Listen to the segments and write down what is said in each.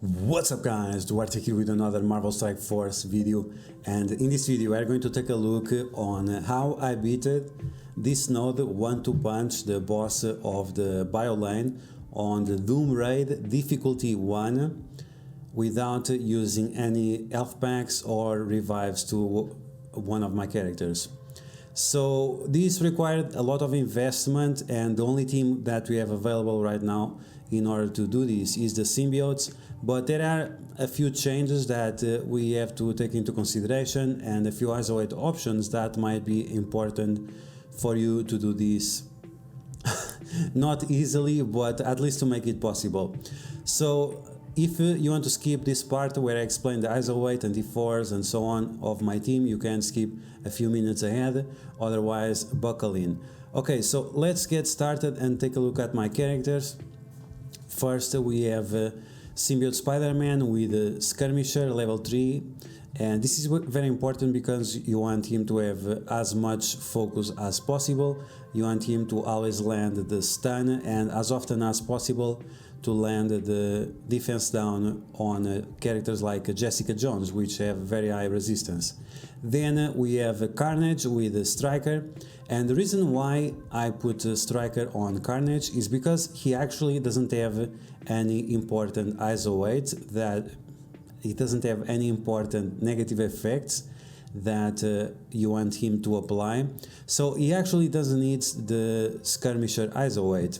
What's up guys, Duarte here with another Marvel Strike Force video, and in this video we are going to take a look on how I beat this node 1-2 punch the boss of the bio lane on the Doom Raid difficulty 1 without using any health packs or revives to one of my characters. So this required a lot of investment, and the only team that we have available right now in order to do this is the Symbiotes, but there are a few changes that we have to take into consideration and a few isolate options that might be important for you to do this not easily, but at least to make it possible. So if you want to skip this part where I explain the ISO weight and D4s and so on of my team, you can skip a few minutes ahead, otherwise buckle in. Okay, so let's get started and take a look at my characters. First we have Symbiote Spider-Man with Skirmisher level 3, and this is very important because you want him to have as much focus as possible. You want him to always land the stun and as often as possible to land the defense down on characters like Jessica Jones, which have very high resistance. Then we have Carnage with Striker, and the reason why I put Striker on Carnage is because he actually doesn't have any important ISO weight, that he doesn't have any important negative effects that you want him to apply, so he actually doesn't need the Skirmisher ISO weight.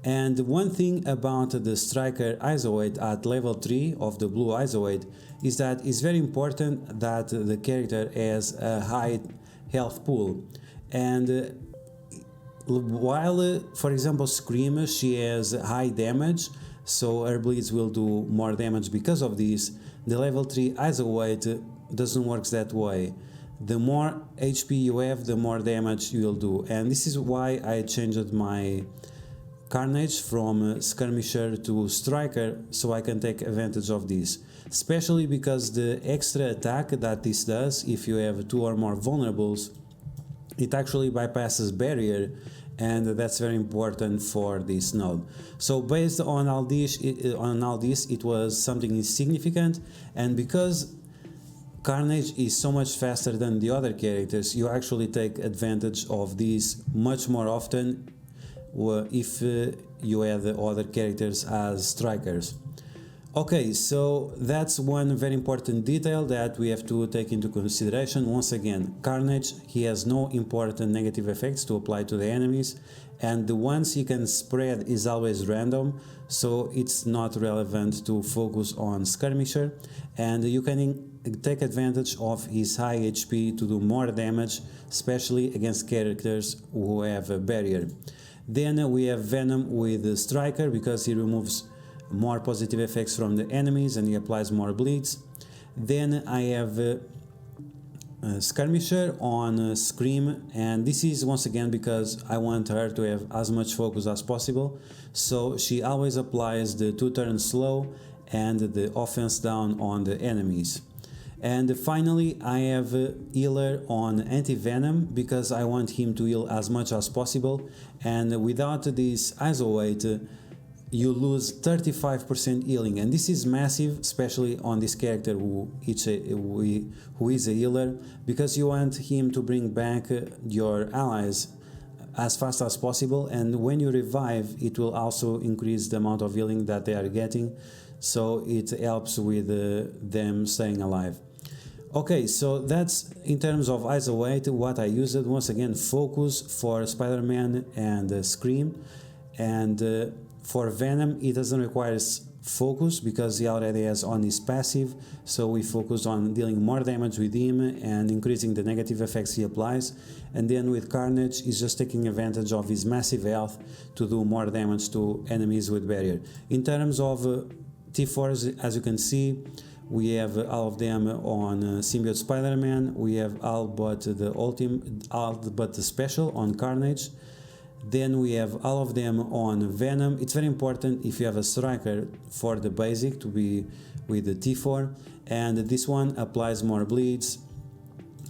And one thing about the Striker ISO weight at level 3 of the blue ISO weight is that it's very important that the character has a high health pool. And while, for example, Scream, she has high damage, so her bleeds will do more damage because of this, the level 3 ISO weight doesn't work that way. The more HP you have, the more damage you will do. And this is why I changed my Carnage from Skirmisher to Striker, so I can take advantage of this, especially because the extra attack that this does, if you have 2 or more vulnerables, it actually bypasses barrier, and that's very important for this node. So based on all this, it was something insignificant, and because Carnage is so much faster than the other characters, you actually take advantage of this much more often if you add the other characters as strikers. Okay, so that's one very important detail that we have to take into consideration. Once again, Carnage, he has no important negative effects to apply to the enemies, and the ones he can spread is always random, so it's not relevant to focus on Skirmisher, and you can take advantage of his high HP to do more damage, especially against characters who have a barrier. Then we have Venom with Striker because he removes more positive effects from the enemies and he applies more bleeds. Then I have Skirmisher on Scream, and this is once again because I want her to have as much focus as possible, so she always applies the 2-turn slow and the offense down on the enemies. And finally I have Healer on Anti-Venom because I want him to heal as much as possible, and without this ISO weight you lose 35% healing, and this is massive, especially on this character who is a healer, because you want him to bring back your allies as fast as possible, and when you revive it will also increase the amount of healing that they are getting, so it helps with them staying alive. Okay, so that's in terms of ISO weight what I used. Once again, focus for Spider-Man and Scream, and for Venom it doesn't require focus because he already has on his passive, so we focus on dealing more damage with him and increasing the negative effects he applies. And then with Carnage, he's just taking advantage of his massive health to do more damage to enemies with barrier. In terms of T4s, as you can see, we have all of them on Symbiote Spider-Man, we have all but the special on Carnage. Then we have all of them on Venom. It's very important if you have a striker for the basic to be with the T4, and this one applies more bleeds,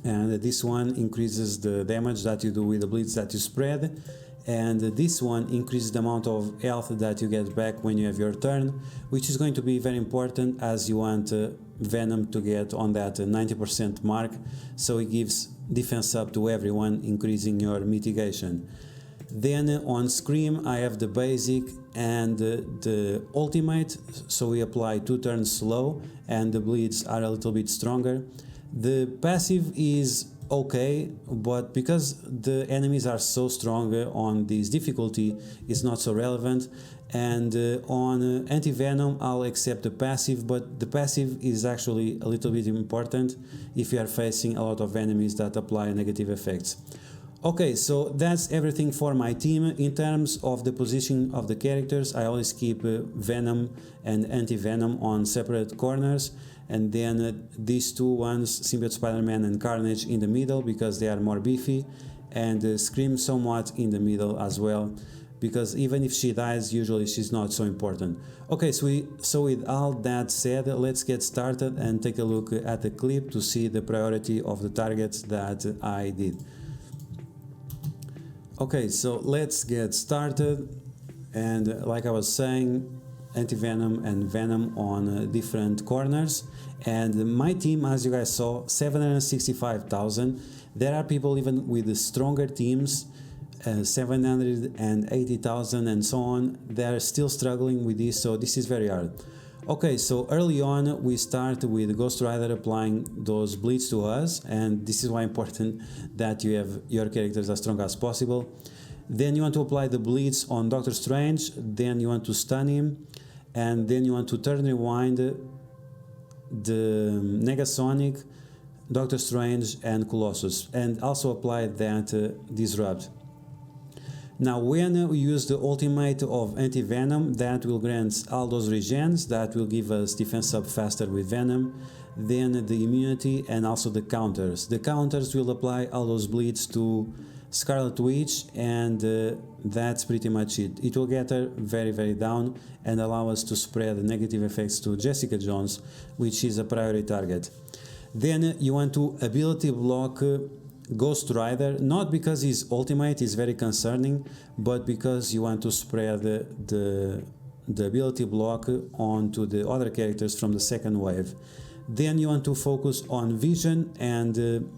and this one increases the damage that you do with the bleeds that you spread, and this one increases the amount of health that you get back when you have your turn, which is going to be very important as you want Venom to get on that 90% mark, so it gives defense up to everyone, increasing your mitigation. Then on Scream I have the basic and the ultimate, so we apply 2 turns slow and the bleeds are a little bit stronger. The passive is okay, but because the enemies are so strong on this difficulty, it's not so relevant. And on anti-venom I'll accept the passive, but the passive is actually a little bit important if you are facing a lot of enemies that apply negative effects. Okay, so that's everything for my team. In terms of the position of the characters, I always keep Venom and Anti-Venom on separate corners, and then these two ones, Symbiote Spider-Man and Carnage, in the middle because they are more beefy, and Scream somewhat in the middle as well, because even if she dies, usually she's not so important. Okay, so with all that said, let's get started and take a look at the clip to see the priority of the targets that I did. Okay, so let's get started, and like I was saying, Anti-Venom and Venom on different corners, and my team, as you guys saw, 765,000. There are people even with the stronger teams, 780,000 and so on. They're still struggling with this, so this is very hard. Okay, so early on we start with Ghost Rider applying those bleeds to us, and this is why important that you have your characters as strong as possible. Then you want to apply the bleeds on Doctor Strange, then you want to stun him, and then you want to turn rewind the Negasonic, Doctor Strange and Colossus, and also apply that Disrupt. Now when we use the ultimate of Anti-Venom, that will grant all those regens, that will give us defense up faster with Venom, then the immunity and also the counters. The counters will apply all those bleeds to Scarlet Witch, and that's pretty much it. It will get her very down and allow us to spread the negative effects to Jessica Jones, which is a priority target. Then you want to ability block Ghost Rider, not because his ultimate is very concerning, but because you want to spread the ability block onto the other characters from the second wave. Then you want to focus on Vision and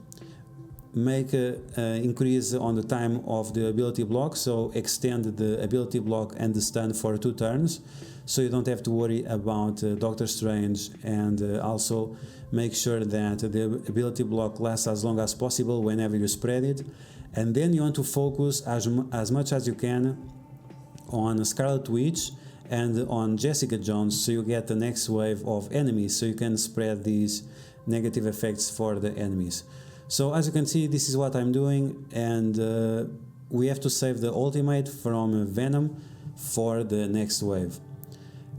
make increase on the time of the ability block, so extend the ability block and the stun for 2 turns, so you don't have to worry about Doctor Strange, and also make sure that the ability block lasts as long as possible whenever you spread it. And then you want to focus as much as you can on Scarlet Witch and on Jessica Jones, so you get the next wave of enemies, so you can spread these negative effects for the enemies. So as you can see, this is what I'm doing, and we have to save the ultimate from Venom for the next wave.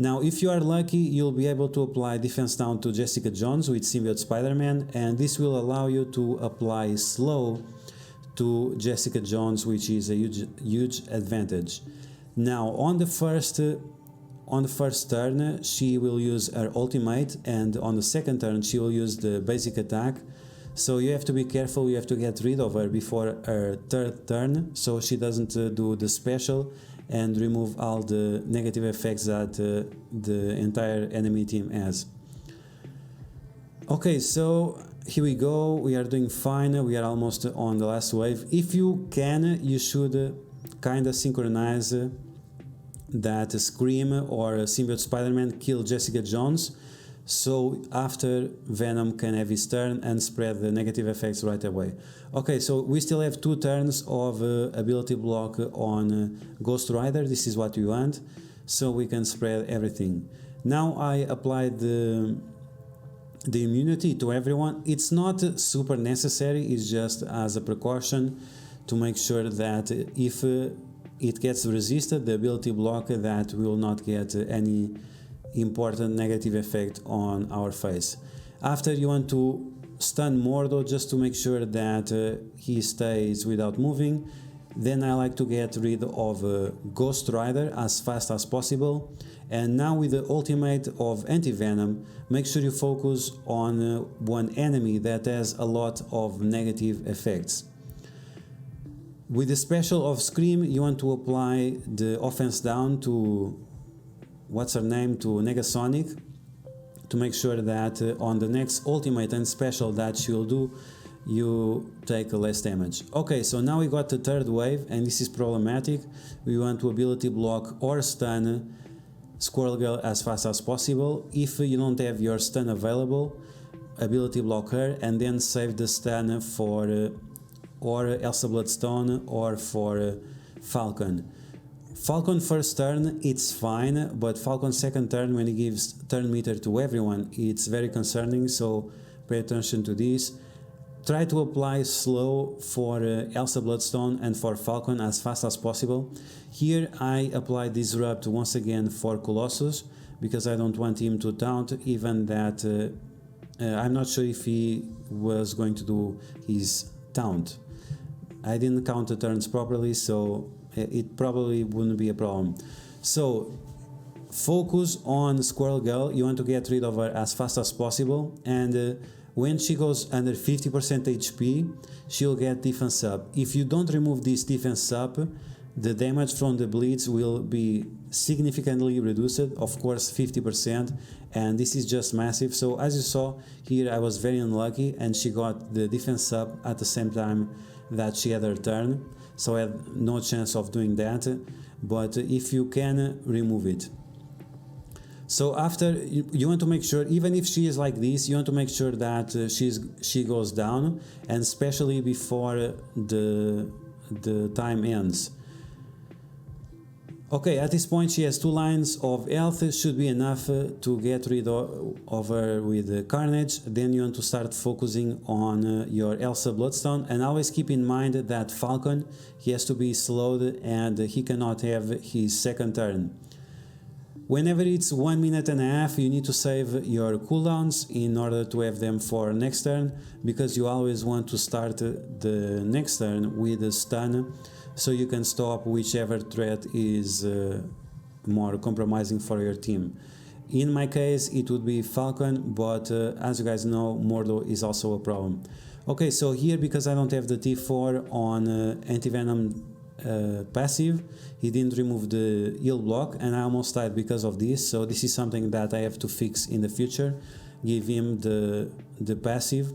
Now, if you are lucky, you'll be able to apply defense down to Jessica Jones with Symbiote Spider-Man, and this will allow you to apply slow to Jessica Jones, which is a huge advantage. Now, on the first turn, she will use her ultimate, and on the second turn, she will use the basic attack. So you have to be careful, you have to get rid of her before her third turn, so she doesn't do the special and remove all the negative effects that the entire enemy team has. Okay, so here we go, we are doing fine, we are almost on the last wave. If you can, you should kinda synchronize that Scream or Symbiote Spider-Man kill Jessica Jones, so after Venom can have his turn and spread the negative effects right away. Okay, so we still have 2 turns of ability block on Ghost Rider. This is what we want, so we can spread everything. Now I applied the immunity to everyone. It's not super necessary, it's just as a precaution to make sure that if it gets resisted, the ability block, that will not get any important negative effect on our face. After, you want to stun Mordo just to make sure that he stays without moving. Then I like to get rid of Ghost Rider as fast as possible. And now with the ultimate of Anti-Venom, make sure you focus on one enemy that has a lot of negative effects. With the special of Scream, you want to apply the offense down to, what's her name, to Negasonic, to make sure that on the next ultimate and special that she'll do, you take less damage. Okay, so now we got the third wave, and this is problematic. We want to ability block or stun Squirrel Girl as fast as possible. If you don't have your stun available, ability block her and then save the stun for or Elsa Bloodstone or for Falcon. Falcon first turn, it's fine, but Falcon second turn, when he gives turn meter to everyone, it's very concerning, so pay attention to this. Try to apply slow for Elsa Bloodstone and for Falcon as fast as possible. Here I apply Disrupt once again for Colossus, because I don't want him to taunt, even that I'm not sure if he was going to do his taunt. I didn't count the turns properly, so it probably wouldn't be a problem. So focus on Squirrel Girl. You want to get rid of her as fast as possible, and when she goes under 50% HP, she'll get defense up. If you don't remove this defense up, the damage from the bleeds will be significantly reduced, of course 50%, and this is just massive. So as you saw here, I was very unlucky and she got the defense up at the same time that she had her turn, so I had no chance of doing that, but if you can, remove it. So after, you want to make sure, even if she is like this, you want to make sure that she goes down, and especially before the time ends. Okay, at this point she has 2 lines of health, should be enough to get rid of her with Carnage. Then you want to start focusing on your Elsa Bloodstone, and always keep in mind that Falcon, he has to be slowed and he cannot have his second turn. Whenever it's 1.5 minutes, you need to save your cooldowns in order to have them for next turn, because you always want to start the next turn with a stun, so you can stop whichever threat is more compromising for your team. In my case, it would be Falcon, but as you guys know, Mordo is also a problem. Okay, so here, because I don't have the T4 on Anti-Venom passive, he didn't remove the heal block, and I almost died because of this, so this is something that I have to fix in the future. Give him the passive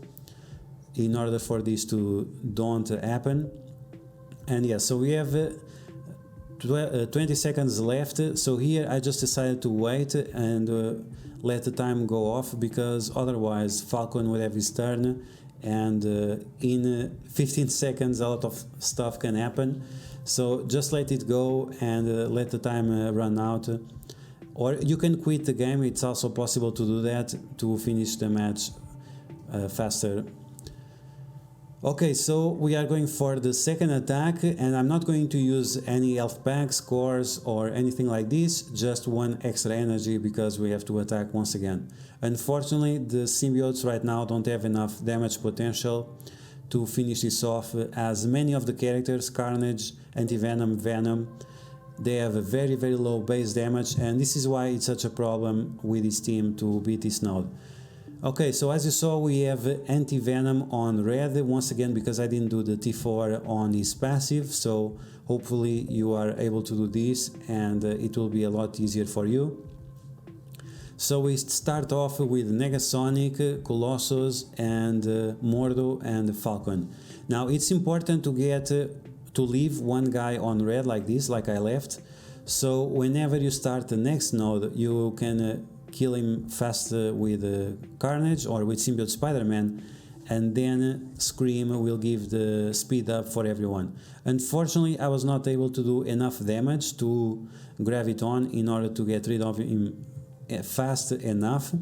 in order for this to don't happen. And yeah, so we have 20 seconds left, so here I just decided to wait and let the time go off, because otherwise Falcon would have his turn, and in 15 seconds a lot of stuff can happen. So just let it go and let the time run out, or you can quit the game. It's also possible to do that to finish the match faster. Okay, so we are going for the second attack, and I'm not going to use any health packs, cores or anything like this, just 1 extra energy because we have to attack once again. Unfortunately, the symbiotes right now don't have enough damage potential to finish this off, as many of the characters, Carnage, Anti-Venom, Venom, they have a very low base damage, and this is why it's such a problem with this team to beat this node. Okay, so as you saw, we have Anti-Venom on red once again, because I didn't do the T4 on his passive, so hopefully you are able to do this and it will be a lot easier for you. So we start off with Negasonic, Colossus and Mordo and Falcon. Now it's important to get to leave one guy on red like this, like I left, so whenever you start the next node you can kill him fast with Carnage or with Symbiote Spider-Man, and then Scream will give the speed up for everyone. Unfortunately, I was not able to do enough damage to Graviton in order to get rid of him fast enough,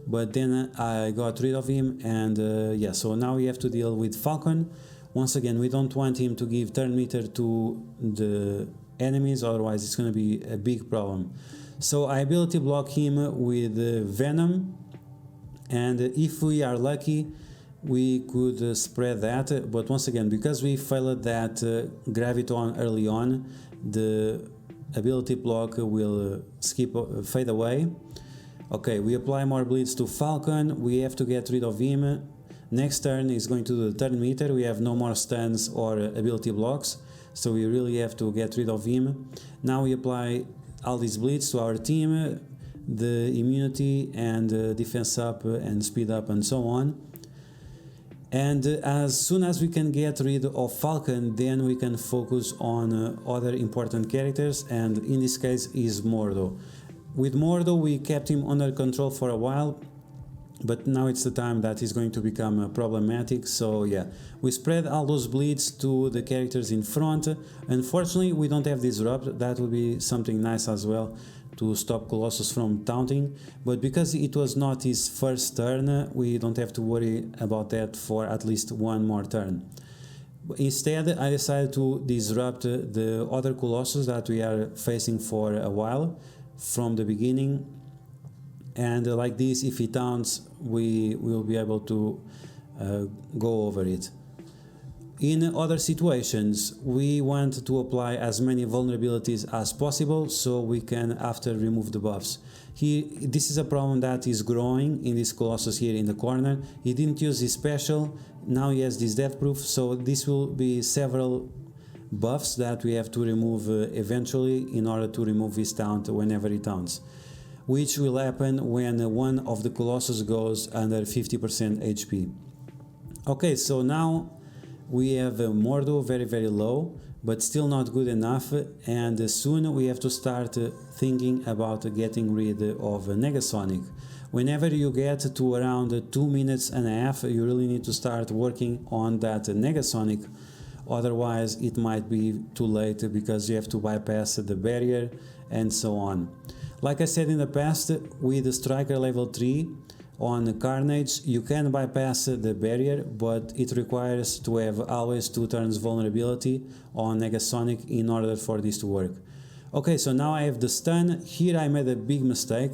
but then I got rid of him, and yeah, so now we have to deal with Falcon. Once again, we don't want him to give turn meter to the enemies, otherwise it's going to be a big problem. So I ability block him with Venom, and if we are lucky we could spread that, but once again, because we failed that Graviton early on, the ability block will fade away. Okay, we apply more bleeds to Falcon, we have to get rid of him. Next turn is going to do the turn meter, we have no more stuns or ability blocks. so we really have to get rid of him. Now we apply all these bleeds to our team, the immunity and defense up and speed up and so on. And as soon as we can get rid of Falcon, then we can focus on other important characters, and in this case is Mordo. With Mordo we kept him under control for a while, but now it's the time that he's going to become problematic. So yeah, we spread all those bleeds to the characters in front. Unfortunately we don't have Disrupt. That would be something nice as well to stop Colossus from taunting, but because it was not his first turn, we don't have to worry about that for at least one more turn. Instead, I decided to disrupt the other Colossus that we are facing for a while from the beginning, and like this, if he taunts, we will be able to go over it. In other situations, we want to apply as many vulnerabilities as possible so we can after remove the buffs. This is a problem that is growing in this Colossus here in the corner. He didn't use his special, now he has this death proof, so this will be several buffs that we have to remove eventually in order to remove his taunt whenever he taunts, which will happen when one of the Colossus goes under 50% HP. Okay, so now we have Mordo very low, but still not good enough, and soon we have to start thinking about getting rid of Negasonic. Whenever you get to around 2 minutes and a half, you really need to start working on that Negasonic, otherwise it might be too late because you have to bypass the barrier and so on. Like I said in the past, with the Striker level 3, on Carnage you can bypass the barrier, but it requires to have always 2 turns vulnerability on Negasonic in order for this to work. Okay, so now I have the stun. Here I made a big mistake.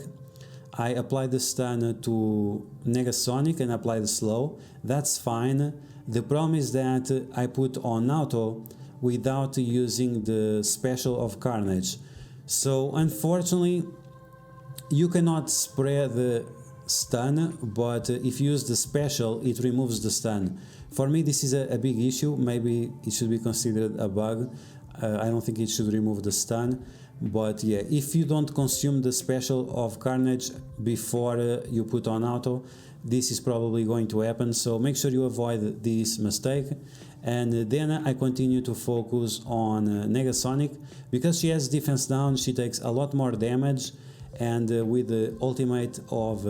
I applied the stun to Negasonic and applied the slow. That's fine. The problem is that I put on auto without using the special of Carnage. So unfortunately you cannot spread the stun, but if you use the special it removes the stun. For me this is a big issue. Maybe it should be considered a bug. I don't think it should remove the stun, but yeah, if you don't consume the special of Carnage before you put on auto, this is probably going to happen, so make sure you avoid this mistake. And then I continue to focus on Negasonic. Because she has defense down, she takes a lot more damage, and with the ultimate of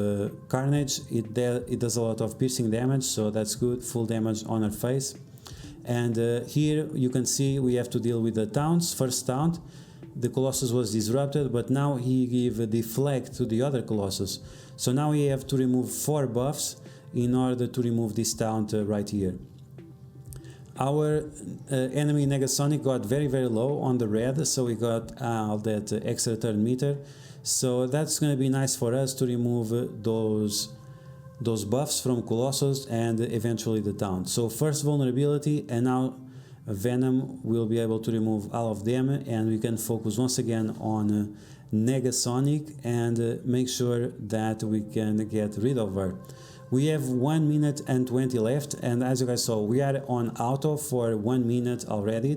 Carnage it does a lot of piercing damage, so that's good, full damage on her face. And here you can see we have to deal with the taunts. First taunt, the Colossus was disrupted, but now he gave a deflect to the other Colossus, so now we have to remove 4 buffs in order to remove this taunt right here. Our enemy Negasonic got very low on the red, so we got all that extra turn meter. So that's going to be nice for us to remove those buffs from Colossus and eventually the taunt. So first vulnerability, and now Venom will be able to remove all of them, and we can focus once again on Negasonic and make sure that we can get rid of her. We have 1 minute and 20 left, and as you guys saw, we are on auto for 1 minute already,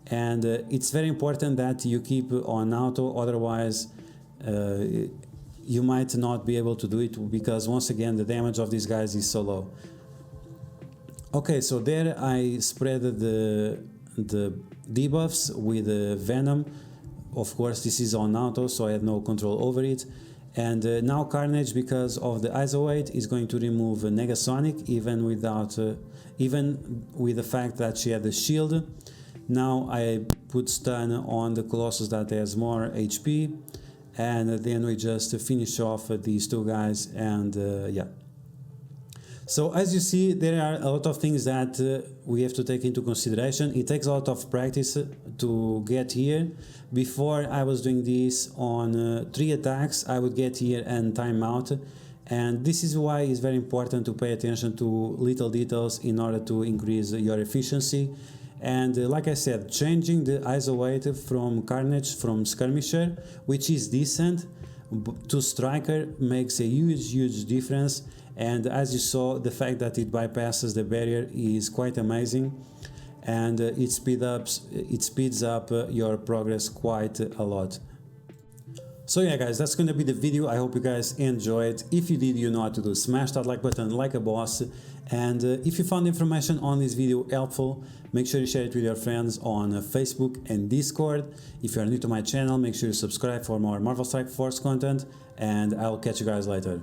and it's very important that you keep on auto, otherwise you might not be able to do it, because once again the damage of these guys is so low. Okay, so there I spread the debuffs with Venom. Of course this is on auto, so I had no control over it. And now Carnage, because of the ISO weight, is going to remove Negasonic even without even with the fact that she had the shield. Now I put stun on the Colossus that has more HP, and then we just finish off these 2 guys, and yeah. So as you see, there are a lot of things that we have to take into consideration. It takes a lot of practice to get here. Before I was doing this on 3 attacks, I would get here and time out. And this is why it's very important to pay attention to little details in order to increase your efficiency. And like I said, changing the ISO weight from Carnage, from Skirmisher, which is decent, to Striker makes a huge difference. And as you saw, the fact that it bypasses the barrier is quite amazing. and it speeds up your progress quite a lot. So yeah guys, that's gonna be the video. I hope you guys enjoyed. If you did, you know what to do. Smash that like button like a boss, and if you found information on this video helpful, make sure you share it with your friends on Facebook and Discord. If you are new to my channel, make sure you subscribe for more Marvel Strike Force content, and I'll catch you guys later.